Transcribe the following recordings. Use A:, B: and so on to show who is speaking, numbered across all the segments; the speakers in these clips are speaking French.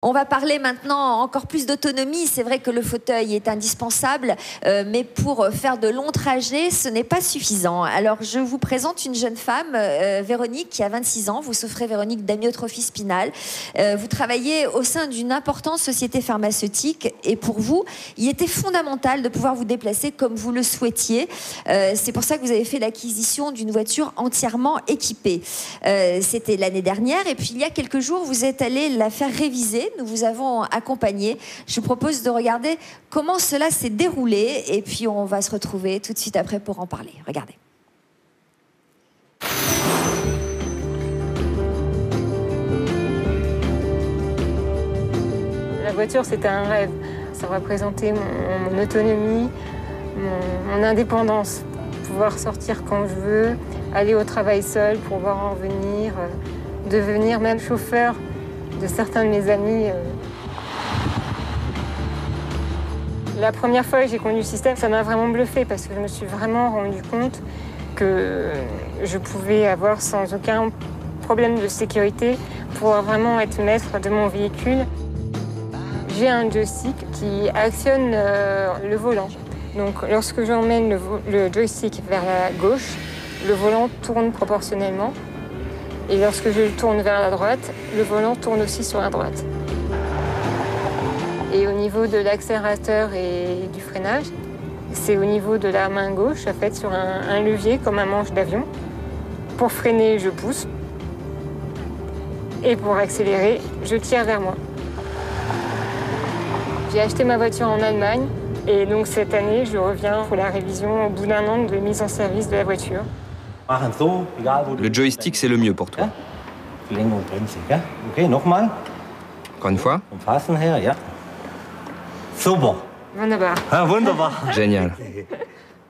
A: On va parler maintenant encore plus d'autonomie. C'est vrai que le fauteuil est indispensable, mais pour faire de longs trajets, ce n'est pas suffisant. Alors, je vous présente une jeune femme, Véronique, qui a 26 ans. Vous souffrez, Véronique, d'amyotrophie spinale. Vous travaillez au sein d'une importante société pharmaceutique et pour vous, il était fondamental de pouvoir vous déplacer comme vous le souhaitiez. C'est pour ça que vous avez fait l'acquisition d'une voiture entièrement équipée. C'était l'année dernière et puis il y a quelques jours, vous êtes allé la faire réviser. Nous vous avons accompagné. Je vous propose de regarder comment cela s'est déroulé et puis on va se retrouver tout de suite après pour en parler. Regardez.
B: La voiture, c'était un rêve. Ça représentait mon autonomie, mon indépendance. Pouvoir sortir quand je veux, aller au travail seul, pouvoir en venir, devenir même chauffeur de certains de mes amis. La première fois que j'ai conduit le système, ça m'a vraiment bluffé parce que je me suis vraiment rendu compte que je pouvais avoir sans aucun problème de sécurité, pouvoir vraiment être maître de mon véhicule. J'ai un joystick qui actionne le volant. Donc lorsque j'emmène le joystick vers la gauche, le volant tourne proportionnellement. Et lorsque je le tourne vers la droite, le volant tourne aussi sur la droite. Et au niveau de l'accélérateur et du freinage, c'est au niveau de la main gauche, en fait, sur un levier comme un manche d'avion. Pour freiner, je pousse. Et pour accélérer, je tire vers moi. J'ai acheté ma voiture en Allemagne. Et donc cette année, je reviens pour la révision au bout d'un an de mise en service de la voiture.
C: Le joystick, c'est le mieux pour toi. Encore une fois.
B: Wunderbar.
C: Génial.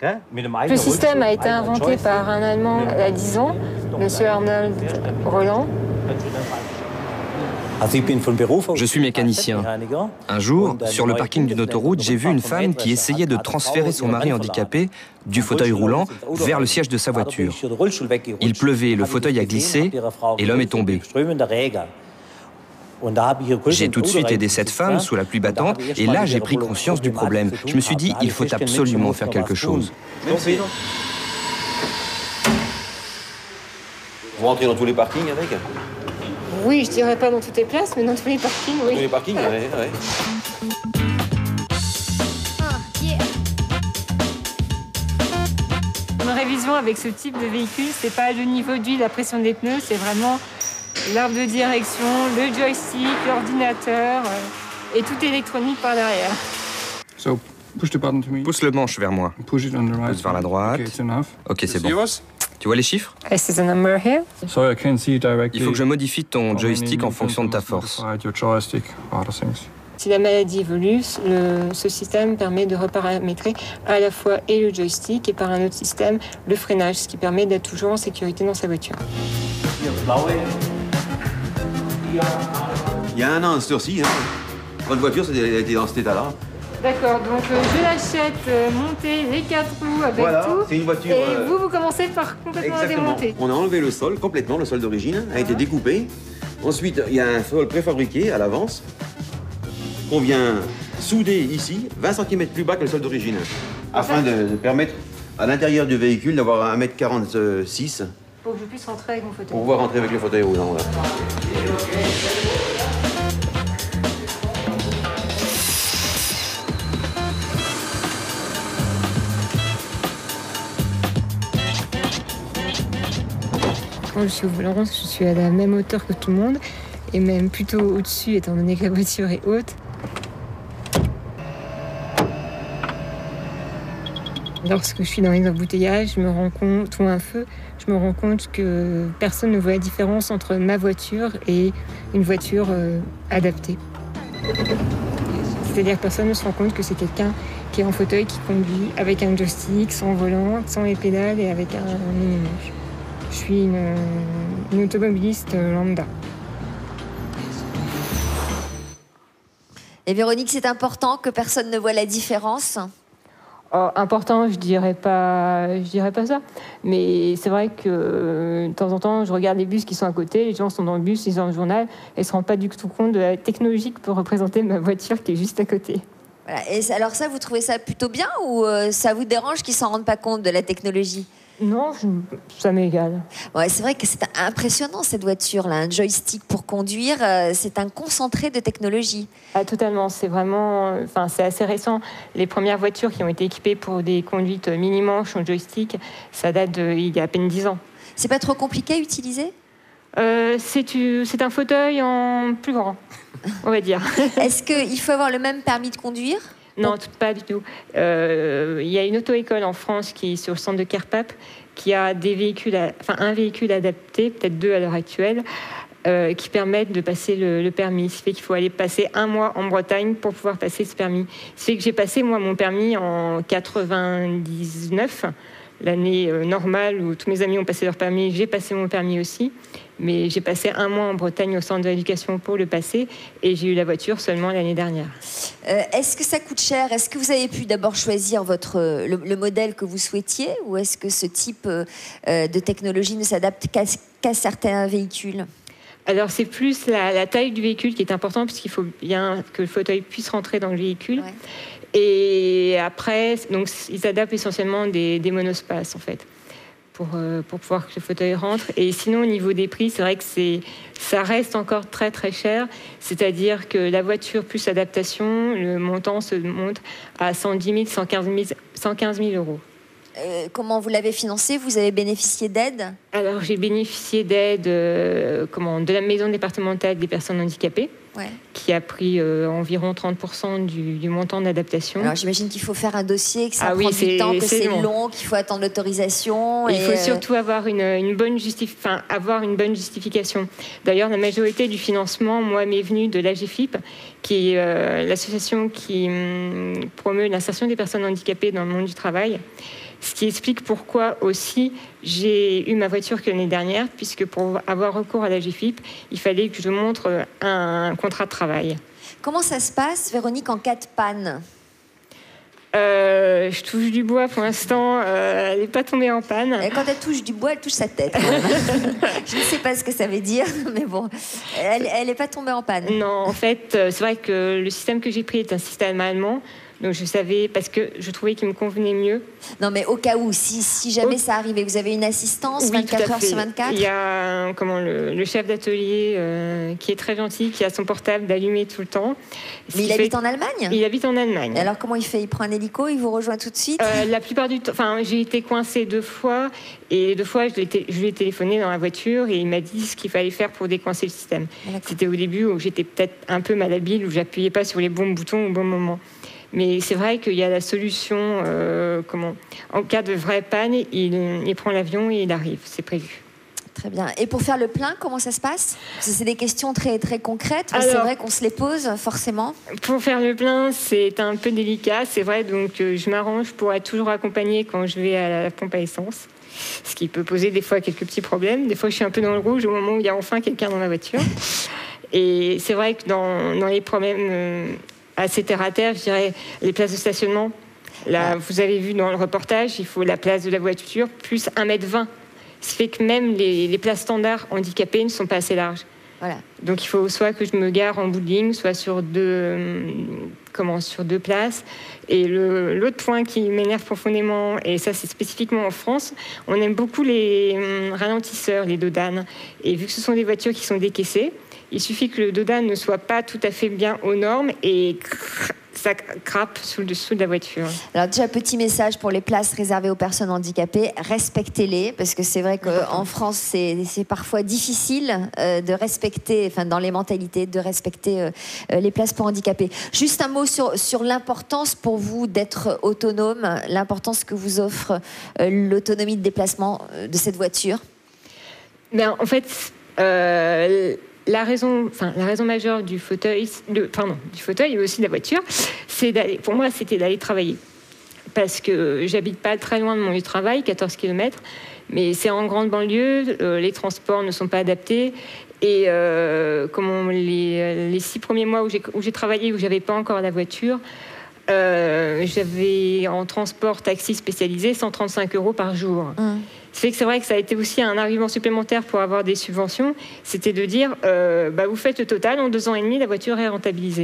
B: Le système a été inventé par un Allemand il y a 10 ans, M. Arnold Roland.
C: Je suis mécanicien. Un jour, sur le parking d'une autoroute, j'ai vu une femme qui essayait de transférer son mari handicapé du fauteuil roulant vers le siège de sa voiture. Il pleuvait, le fauteuil a glissé et l'homme est tombé. J'ai tout de suite aidé cette femme sous la pluie battante et là, j'ai pris conscience du problème. Je me suis dit, il faut absolument faire quelque chose.
D: Vous rentrez dans tous les parkings avec ?
B: Oui, je dirais pas dans toutes les places, mais dans tous les parkings, oui.
D: Tous les parkings, ouais.
B: Une révision avec ce type de véhicule, c'est pas le niveau d'huile, la pression des pneus, c'est vraiment l'arbre de direction, le joystick, l'ordinateur et tout électronique par derrière.
C: Pousse le manche vers moi. Pousse vers la droite. Ok, c'est bon. Tu vois les chiffres?
B: Is the number here?
C: Il faut que je modifie ton joystick en fonction de ta force.
B: Si la maladie évolue, ce système permet de reparamétrer à la fois et le joystick et par un autre système le freinage, ce qui permet d'être toujours en sécurité dans sa voiture.
D: Il y a un an, cette heure-ci, votre voiture, elle était dans cet état-là.
B: D'accord, donc je l'achète montée, les 4 roues avec tout.
D: C'est une voiture.
B: Et vous commencez par complètement la démonter.
D: On a enlevé le sol complètement, le sol d'origine a été découpé. Ensuite, il y a un sol préfabriqué à l'avance qu'on vient souder ici, 20 cm plus bas que le sol d'origine, afin de permettre à l'intérieur du véhicule d'avoir 1,46 m.
B: Pour que je puisse rentrer avec mon fauteuil.
D: Pour pouvoir rentrer avec le fauteuil roulant. Là.
B: Quand je suis au volant, je suis à la même hauteur que tout le monde, et même plutôt au-dessus, étant donné que la voiture est haute. Lorsque je suis dans les embouteillages, je me rends compte, ou un feu, je me rends compte que personne ne voit la différence entre ma voiture et une voiture adaptée. C'est-à-dire que personne ne se rend compte que c'est quelqu'un qui est en fauteuil, qui conduit avec un joystick, sans volant, sans les pédales et avec un mini-manche. Je suis une automobiliste lambda.
A: Et Véronique, c'est important que personne ne voit la différence?
B: Important, je dirais pas ça. Mais c'est vrai que de temps en temps, je regarde les bus qui sont à côté, les gens sont dans le bus, ils sont dans le journal, et ne se rendent pas du tout compte de la technologie que peut représenter ma voiture qui est juste à côté.
A: Voilà. Et alors ça, vous trouvez ça plutôt bien ou ça vous dérange qu'ils ne s'en rendent pas compte de la technologie ?
B: Non, ça m'est égal.
A: Ouais, c'est vrai que c'est impressionnant cette voiture-là, un joystick pour conduire, c'est un concentré de technologie.
B: Ah, totalement, c'est assez récent. Les premières voitures qui ont été équipées pour des conduites mini-manches en joystick, ça date d'il y a à peine 10 ans.
A: C'est pas trop compliqué à utiliser ?
B: C'est un fauteuil en plus grand, on va dire.
A: Est-ce qu'il faut avoir le même permis de conduire ?
B: Non, pas du tout. Il y a une auto-école en France qui est sur le centre de Kerpap qui a un véhicule adapté, peut-être 2 à l'heure actuelle, qui permettent de passer le permis. Ce fait qu'il faut aller passer 1 mois en Bretagne pour pouvoir passer ce permis. Ce fait que j'ai passé, moi, mon permis en 99, l'année normale où tous mes amis ont passé leur permis. J'ai passé mon permis aussi. Mais j'ai passé 1 mois en Bretagne au centre de l'éducation pour le passer et j'ai eu la voiture seulement l'année dernière.
A: Est-ce que ça coûte cher ? Est-ce que vous avez pu d'abord choisir le modèle que vous souhaitiez ou est-ce que ce type de technologie ne s'adapte qu'à certains véhicules ?
B: Alors c'est plus la taille du véhicule qui est importante puisqu'il faut bien que le fauteuil puisse rentrer dans le véhicule. Ouais. Et après, donc, ils s'adaptent essentiellement des monospaces en fait. Pour pouvoir que le fauteuil rentre. Et sinon, au niveau des prix, c'est vrai que ça reste encore très, très cher. C'est-à-dire que la voiture plus adaptation, le montant se monte à 110 000, 115 000 euros.
A: Comment vous l'avez financé ? Vous avez bénéficié d'aide ?
B: Alors, j'ai bénéficié d'aide de la maison départementale des personnes handicapées, ouais, qui a pris environ 30% du montant d'adaptation.
A: Alors, j'imagine qu'il faut faire un dossier, que ça prend du temps, que c'est long, qu'il faut attendre l'autorisation.
B: Il faut surtout avoir une bonne justification. D'ailleurs, la majorité du financement, moi, m'est venue de l'AGFIP, qui est l'association qui promeut l'insertion des personnes handicapées dans le monde du travail. Ce qui explique pourquoi aussi j'ai eu ma voiture que l'année dernière, puisque pour avoir recours à la GFIP, il fallait que je montre un contrat de travail.
A: Comment ça se passe, Véronique, en cas de panne ?
B: Je touche du bois pour l'instant, elle n'est pas tombée en panne.
A: Et quand elle touche du bois, elle touche sa tête. Je ne sais pas ce que ça veut dire, mais bon, elle n'est pas tombée en panne.
B: Non, en fait, c'est vrai que le système que j'ai pris est un système allemand. Donc je savais, parce que je trouvais qu'il me convenait mieux.
A: Non, mais au cas où, si jamais ça arrivait, vous avez une assistance 24 heures sur 24 ?
B: Il y a le chef d'atelier qui est très gentil, qui a son portable d'allumer tout le temps.
A: Mais il habite en Allemagne ?
B: Il habite en Allemagne.
A: Et alors comment il fait ? Il prend un hélico, il vous rejoint tout de suite ?
B: La plupart du temps, j'ai été coincée 2 fois, et 2 fois je lui ai téléphoné dans la voiture et il m'a dit ce qu'il fallait faire pour décoincer le système. C'était au début où j'étais peut-être un peu malhabile, où j'appuyais pas sur les bons boutons au bon moment. Mais c'est vrai qu'il y a la solution, en cas de vraie panne, il prend l'avion et il arrive, c'est prévu.
A: Très bien. Et pour faire le plein, comment ça se passe ? C'est des questions très, très concrètes, mais c'est vrai qu'on se les pose forcément.
B: Pour faire le plein, c'est un peu délicat, c'est vrai, donc je m'arrange pour être toujours accompagnée quand je vais à la pompe à essence, ce qui peut poser des fois quelques petits problèmes. Des fois, je suis un peu dans le rouge au moment où il y a enfin quelqu'un dans la voiture. Et c'est vrai que dans les problèmes... assez terre à terre, je dirais, les places de stationnement. Là, vous avez vu dans le reportage, il faut la place de la voiture plus 1,20 m. Ce fait que même les places standards handicapées ne sont pas assez larges. Voilà. Donc il faut soit que je me gare en bout de ligne, soit sur deux places. Et l'autre point qui m'énerve profondément, et ça c'est spécifiquement en France, on aime beaucoup les ralentisseurs, les dodanes. Et vu que ce sont des voitures qui sont décaissées, il suffit que le dodane ne soit pas tout à fait bien aux normes et ça crappe sous le dessous de la voiture. Alors
A: déjà, petit message pour les places réservées aux personnes handicapées, respectez-les, parce que c'est vrai qu'en France, c'est parfois difficile de respecter, dans les mentalités, de respecter les places pour handicapés. Juste un mot sur l'importance pour vous d'être autonome, l'importance que vous offre l'autonomie de déplacement de cette voiture.
B: En fait... La raison majeure du fauteuil et aussi de la voiture, pour moi, c'était d'aller travailler. Parce que j'habite pas très loin de mon lieu de travail, 14 km, mais c'est en grande banlieue, les transports ne sont pas adaptés. Et les 6 premiers mois où j'ai travaillé, où j'avais pas encore la voiture, j'avais en transport taxi spécialisé 135 € par jour. Ça fait que c'est vrai que ça a été aussi un argument supplémentaire pour avoir des subventions. C'était de dire, vous faites le total, en 2 ans et demi, la voiture est rentabilisée.